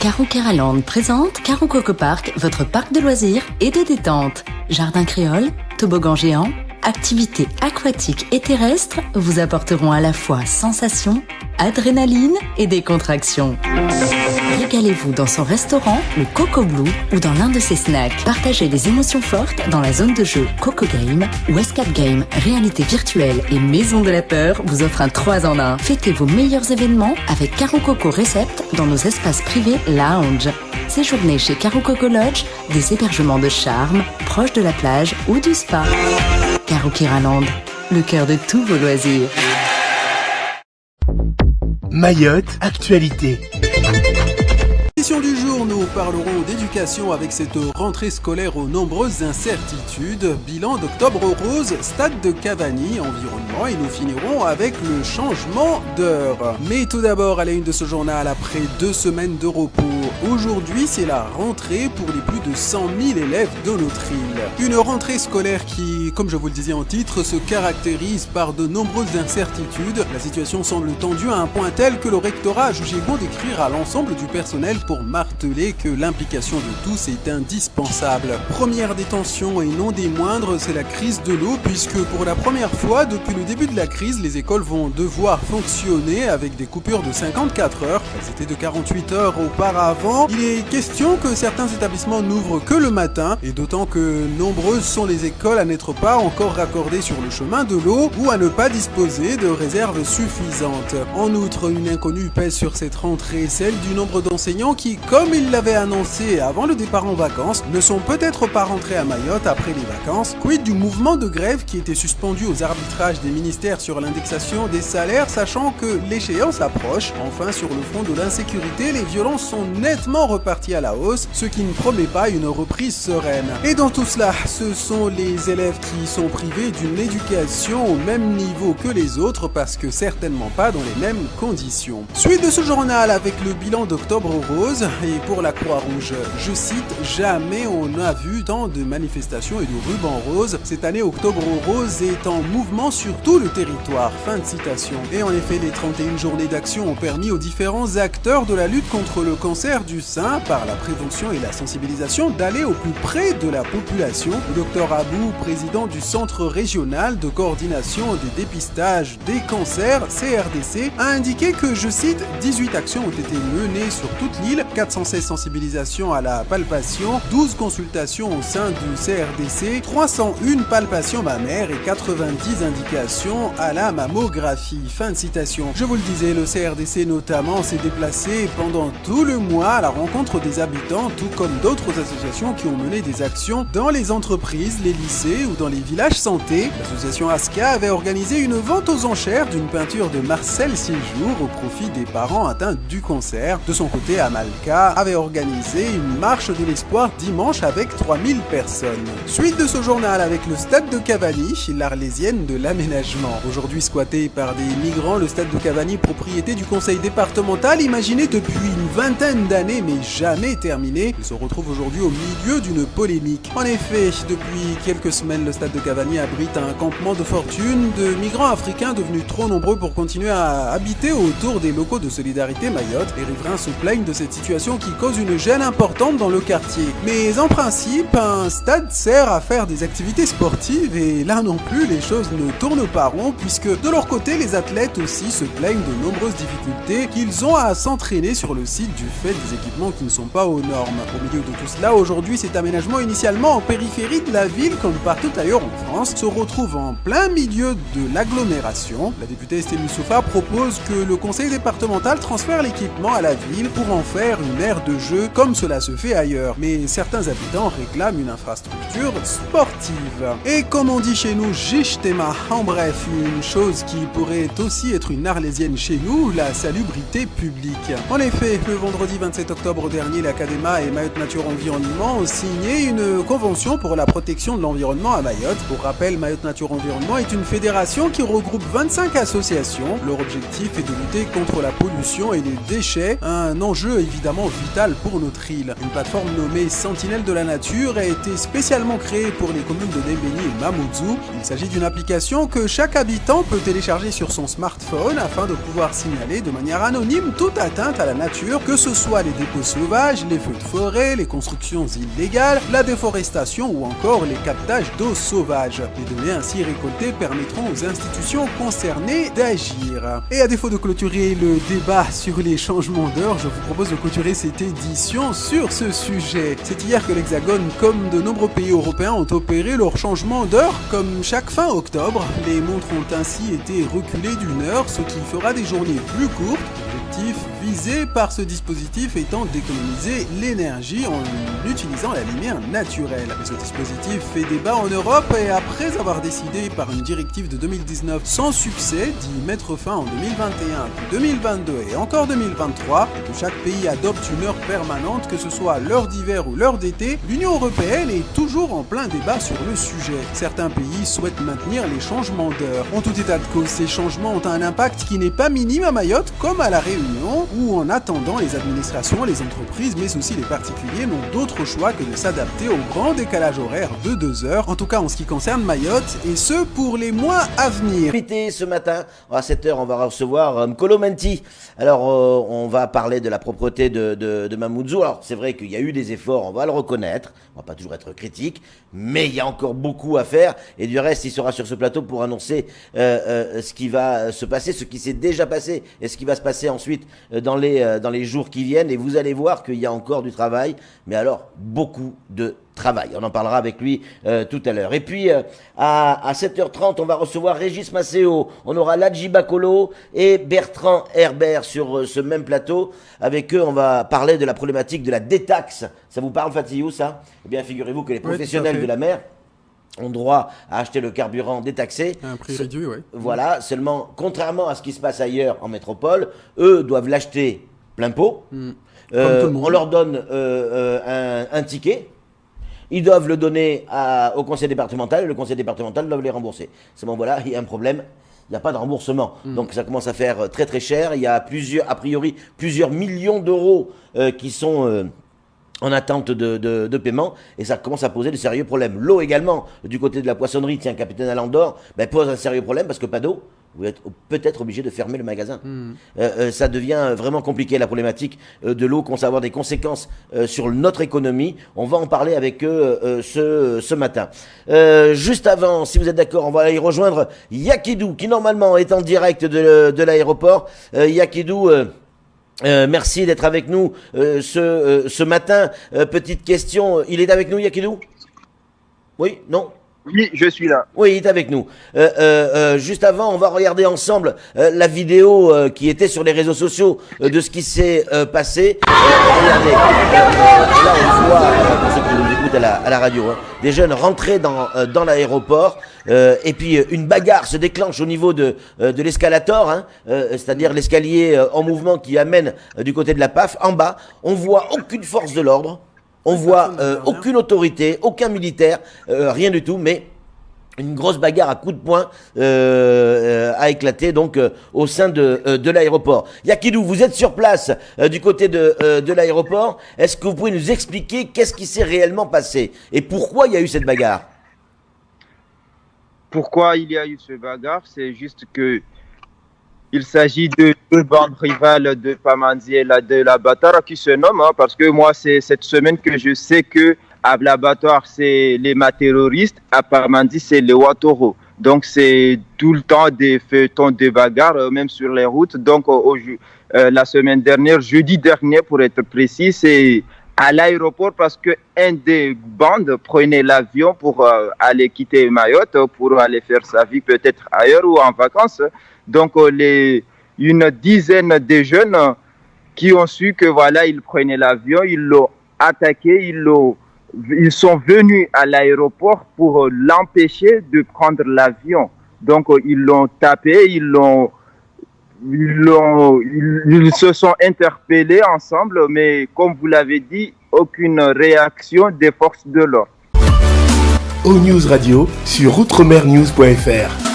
Karaoke présente Karo Coco Park, votre parc de loisirs et de détente. Jardin créole, toboggan géant, activités aquatiques et terrestres vous apporteront à la fois sensations, adrénaline et décontraction. Régalez-vous dans son restaurant, le Coco Blue, ou dans l'un de ses snacks. Partagez des émotions fortes dans la zone de jeu Coco Game, où Escape Game, réalité virtuelle et maison de la peur vous offre un 3 en 1. Fêtez vos meilleurs événements avec Karo Coco Recept dans nos espaces privés lounge. Séjournez chez Karo Coco Lodge, des hébergements de charme, proches de la plage ou du spa. Karaoke Land, le cœur de tous vos loisirs. Mayotte, actualité. Du jour, nous parlerons d'éducation avec cette rentrée scolaire aux nombreuses incertitudes, bilan d'Octobre Rose, stade de Cavani, environnement, et nous finirons avec le changement d'heure. Mais tout d'abord, à la une de ce journal, après 2 semaines de repos, aujourd'hui c'est la rentrée pour les plus de 100 000 élèves de notre île. Une rentrée scolaire qui, comme je vous le disais en titre, se caractérise par de nombreuses incertitudes. La situation semble tendue à un point tel que le rectorat a jugé bon d'écrire à l'ensemble du personnel pour marteler que l'implication de tous est indispensable. Première des tensions et non des moindres, c'est la crise de l'eau, puisque pour la première fois depuis le début de la crise, les écoles vont devoir fonctionner avec des coupures de 54 heures. Elles étaient de 48 heures auparavant. Il est question que certains établissements n'ouvrent que le matin, et d'autant que nombreuses sont les écoles à n'être pas encore raccordées sur le chemin de l'eau ou à ne pas disposer de réserves suffisantes. En outre, une inconnue pèse sur cette rentrée, celle du nombre d'enseignants qui, comme ils l'avaient annoncé avant le départ en vacances, ne sont peut-être pas rentrés à Mayotte après les vacances. Quid du mouvement de grève qui était suspendu aux arbitrages des ministères sur l'indexation des salaires, sachant que l'échéance approche. Enfin, sur le front de l'insécurité, les violences sont nettement reparties à la hausse, ce qui ne promet pas une reprise sereine. Et dans tout cela, ce sont les élèves qui sont privés d'une éducation au même niveau que les autres, parce que certainement pas dans les mêmes conditions. Suite de ce journal avec le bilan d'Octobre Rose. Et pour la Croix-Rouge, je cite, jamais on n'a vu tant de manifestations et de rubans roses. Cette année, Octobre Rose est en mouvement sur tout le territoire. Fin de citation. Et en effet, les 31 journées d'action ont permis aux différents acteurs de la lutte contre le cancer du sein, par la prévention et la sensibilisation, d'aller au plus près de la population. Le docteur Abou, président du Centre régional de coordination des dépistages des cancers, CRDC, a indiqué que, je cite, 18 actions ont été menées sur toute l'île, 416 sensibilisations à la palpation, 12 consultations au sein du CRDC, 301 palpations mammaires et 90 indications à la mammographie. Fin de citation. Je vous le disais, le CRDC notamment s'est déplacé pendant tout le mois à la rencontre des habitants, tout comme d'autres associations qui ont mené des actions dans les entreprises, les lycées ou dans les villages santé. L'association ASCA avait organisé une vente aux enchères d'une peinture de Marcel Séjour au profit des parents atteints du cancer. De son côté, Amalka avait organisé une marche de l'espoir dimanche avec 3000 personnes. Suite de ce journal avec le stade de Cavani, l'Arlésienne de l'aménagement. Aujourd'hui squatté par des migrants, le stade de Cavani, propriété du conseil départemental, imaginé depuis une vingtaine d'années mais jamais terminé, il se retrouve aujourd'hui au milieu d'une polémique. En effet, depuis quelques semaines, le stade de Cavani abrite un campement de fortune de migrants africains devenus trop nombreux pour continuer à habiter autour des locaux de Solidarité Mayotte. Les riverains se plaignent de cette situation qui cause une gêne importante dans le quartier. Mais en principe, un stade sert à faire des activités sportives et là non plus, les choses ne tournent pas rond puisque de leur côté, les athlètes aussi se plaignent de nombreuses difficultés qu'ils ont à s'entraîner sur le site du fait des équipements qui ne sont pas aux normes. Au milieu de tout cela, aujourd'hui, cet aménagement initialement en périphérie de la ville comme partout ailleurs en France se retrouve en plein milieu de l'agglomération. La députée Estelle Youssoufa propose que le conseil départemental transfère l'équipement à la ville pour en faire une aire de jeu comme cela se fait ailleurs. Mais certains habitants réclament une infrastructure sportive. Et comme on dit chez nous, Jishtema, en bref, une chose qui pourrait aussi être une arlésienne chez nous, la salubrité publique. En effet, le vendredi 27 octobre dernier, l'Académa et Mayotte Nature Environnement ont signé une convention pour la protection de l'environnement à Mayotte. Pour rappel, Mayotte Nature Environnement est une fédération qui regroupe 25 associations. Leur objectif est de lutter contre la pollution et les déchets, un enjeu évident évidemment vitale pour notre île. Une plateforme nommée Sentinelle de la Nature a été spécialement créée pour les communes de Dembéni et Mamoudzou. Il s'agit d'une application que chaque habitant peut télécharger sur son smartphone afin de pouvoir signaler de manière anonyme toute atteinte à la nature, que ce soit les dépôts sauvages, les feux de forêt, les constructions illégales, la déforestation ou encore les captages d'eau sauvage. Les données ainsi récoltées permettront aux institutions concernées d'agir. Et à défaut de clôturer le débat sur les changements d'heure, je vous propose de clôturer cette édition sur ce sujet. C'est hier que l'Hexagone, comme de nombreux pays européens, ont opéré leur changement d'heure. Comme chaque fin octobre, les montres ont ainsi été reculées d'une heure, ce qui fera des journées plus courtes. L'objectif visé par ce dispositif étant d'économiser l'énergie en utilisant la lumière naturelle. Mais ce dispositif fait débat en Europe et après avoir décidé par une directive de 2019 sans succès d'y mettre fin en 2021, puis 2022 et encore 2023, et que chaque pays adopte une heure permanente, que ce soit l'heure d'hiver ou l'heure d'été, l'Union européenne est toujours en plein débat sur le sujet. Certains pays souhaitent maintenir les changements d'heure. En tout état de cause, ces changements ont un impact qui n'est pas minime à Mayotte, comme à La Réunion, où en attendant, les administrations, les entreprises, mais aussi les particuliers n'ont d'autre choix que de s'adapter au grand décalage horaire de 2 heures, en tout cas en ce qui concerne Mayotte, et ce pour les mois à venir. Ce matin, à 7h, on va recevoir M'Kolo Menti. Alors, on va parler de la propreté de Mamoudzou. Alors, c'est vrai qu'il y a eu des efforts, on va le reconnaître, on va pas toujours être critique, mais il y a encore beaucoup à faire, et du reste, il sera sur ce plateau pour annoncer ce qui va se passer, ce qui s'est déjà passé, et ce qui va se passer ensuite dans les jours qui viennent, et vous allez voir qu'il y a encore du travail, mais alors beaucoup de travail. On en parlera avec lui tout à l'heure. Et puis, à 7h30, on va recevoir Régis Maceo, on aura Ladji Bakolo et Bertrand Herbert sur ce même plateau. Avec eux, on va parler de la problématique de la détaxe. Ça vous parle, Fatihou, ça? Eh bien, figurez-vous que les professionnels de la mer ont droit à acheter le carburant détaxé. À un prix réduit, oui. Voilà, seulement, contrairement à ce qui se passe ailleurs en métropole, eux doivent l'acheter plein pot. On leur donne un ticket. Ils doivent le donner au conseil départemental et le conseil départemental doit les rembourser. Seulement, voilà, il y a un problème. Il n'y a pas de remboursement. Donc ça commence à faire très très cher. Il y a a priori plusieurs millions d'euros qui sont en attente de paiement, et ça commence à poser de sérieux problèmes. L'eau également, du côté de la poissonnerie, tiens, Capitaine Alandor, pose un sérieux problème parce que pas d'eau. Vous êtes peut-être obligé de fermer le magasin. Ça devient vraiment compliqué, la problématique de l'eau, qu'on va avoir des conséquences sur notre économie. On va en parler avec eux ce matin. Juste avant, si vous êtes d'accord, on va aller rejoindre Yakidou, qui normalement est en direct de l'aéroport. Yakidou, merci d'être avec nous ce matin. Petite question, il est avec nous, Yakidou? Oui? Non? Oui, je suis là. Oui, il est avec nous. Juste avant, on va regarder ensemble la vidéo qui était sur les réseaux sociaux de ce qui s'est passé. Regardez, là on voit, pour ceux qui nous écoutent à la radio, des jeunes rentrés dans l'aéroport, et puis une bagarre se déclenche au niveau de l'escalator, c'est-à-dire l'escalier en mouvement qui amène du côté de la PAF. En bas, on voit aucune force de l'ordre. On voit aucune autorité, aucun militaire, rien du tout, mais une grosse bagarre à coups de poing a éclaté donc au sein de l'aéroport. Yakidou, vous êtes sur place du côté de l'aéroport. Est-ce que vous pouvez nous expliquer qu'est-ce qui s'est réellement passé et pourquoi il y a eu cette bagarre? Pourquoi il y a eu cette bagarre? C'est juste que il s'agit de 2 bandes rivales de Pamandzi et de l'Abattoir qui se nomment, parce que moi, c'est cette semaine que je sais que à l'Abattoir, c'est les terroristes, à Pamandzi, c'est les Watoro. Donc, c'est tout le temps des feuilletons de bagarres, même sur les routes. Donc, la semaine dernière, jeudi dernier, pour être précis, c'est à l'aéroport parce que un des bandes prenait l'avion pour aller quitter Mayotte, pour aller faire sa vie peut-être ailleurs ou en vacances. Donc, une dizaine de jeunes qui ont su que voilà, ils prenaient l'avion, ils l'ont attaqué, ils sont venus à l'aéroport pour l'empêcher de prendre l'avion. Donc, ils l'ont tapé, ils se sont interpellés ensemble, mais comme vous l'avez dit, aucune réaction des forces de l'ordre. O-News Radio sur outremernews.fr.